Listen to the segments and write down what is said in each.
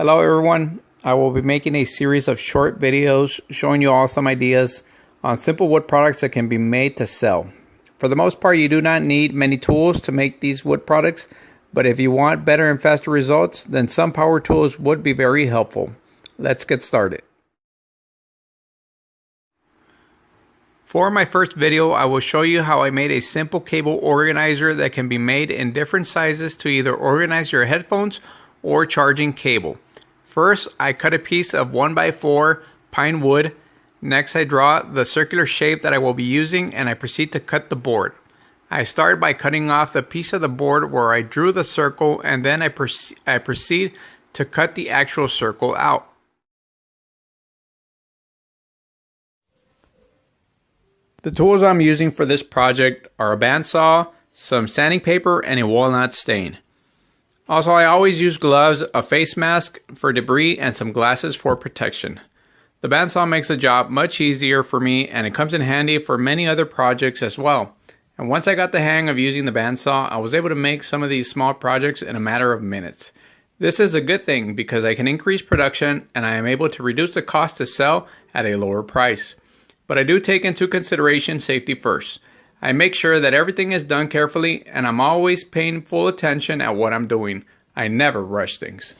Hello everyone, I will be making a series of short videos showing you all some ideas on simple wood products that can be made to sell. For the most part, you do not need many tools to make these wood products, but if you want better and faster results, then some power tools would be very helpful. Let's get started. For my first video, I will show you how I made a simple cable organizer that can be made in different sizes to either organize your headphones or charging cable. First, I cut a piece of 1x4 pine wood. Next, I draw the circular shape that I will be using and I proceed to cut the board. I start by cutting off the piece of the board where I drew the circle, and then I proceed to cut the actual circle out. The tools I'm using for this project are a bandsaw, some sanding paper, and a walnut stain. Also, I always use gloves, a face mask for debris, and some glasses for protection. The bandsaw makes the job much easier for me, and it comes in handy for many other projects as well. And once I got the hang of using the bandsaw, I was able to make some of these small projects in a matter of minutes. This is a good thing because I can increase production and I am able to reduce the cost to sell at a lower price. But I do take into consideration safety first. I make sure that everything is done carefully, and I'm always paying full attention at what I'm doing. I never rush things.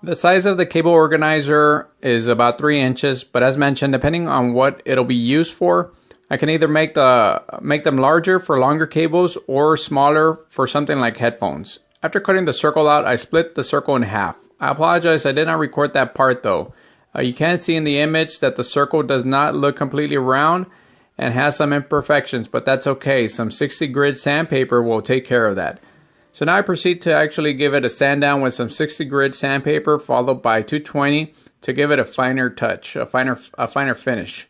The size of the cable organizer is about 3 inches, but as mentioned, depending on what it'll be used for, I can either make them larger for longer cables or smaller for something like headphones. After cutting the circle out, I split the circle in half. I apologize, I did not record that part though. You can see in the image that the circle does not look completely round and has some imperfections, but that's okay. Some 60 grit sandpaper will take care of that. So now I proceed to actually give it a sand down with some 60 grit sandpaper followed by 220 to give it a finer touch, a finer finish.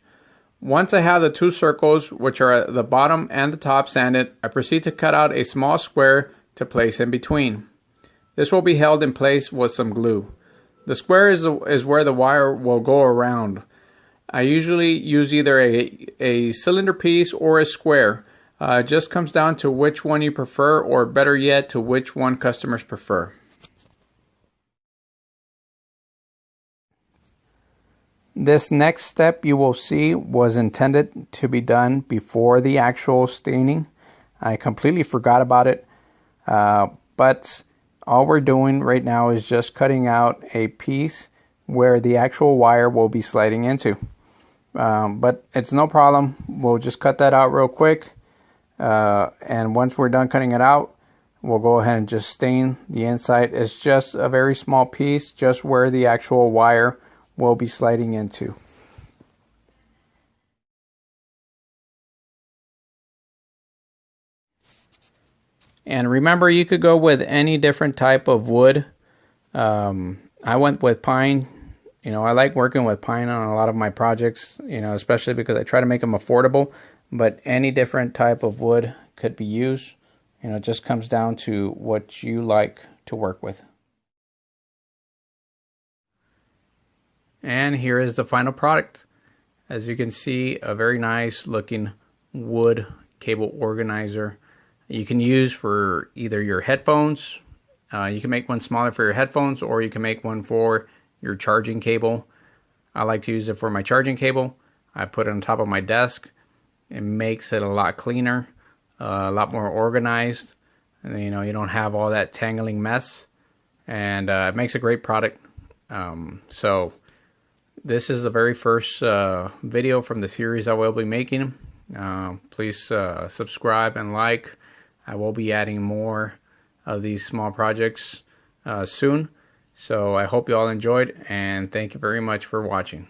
Once I have the two circles, which are at the bottom and the top sanded, I proceed to cut out a small square to place in between. This will be held in place with some glue. The square is where the wire will go around. I usually use either a cylinder piece or a square. It just comes down to which one you prefer, or better yet, to which one customers prefer. This next step you will see was intended to be done before the actual staining. I completely forgot about it, but all we're doing right now is just cutting out a piece where the actual wire will be sliding into. But it's no problem. We'll just cut that out real quick. And once we're done cutting it out, we'll go ahead and just stain the inside. It's just a very small piece, just where the actual wire will be sliding into. And remember, you could go with any different type of wood. I went with pine. You know, I like working with pine on a lot of my projects, you know, especially because I try to make them affordable. But any different type of wood could be used. You know, it just comes down to what you like to work with. And here is the final product. As you can see, a very nice looking wood cable organizer. You can use for either your headphones. You can make one smaller for your headphones, or you can make one for your charging cable. I like to use it for my charging cable. I put it on top of my desk. It makes it a lot cleaner, a lot more organized. And, you know, you don't have all that tangling mess. And it makes a great product. So this is the very first video from the series I will be making. Please subscribe and like. I will be adding more of these small projects soon. So I hope you all enjoyed, and thank you very much for watching.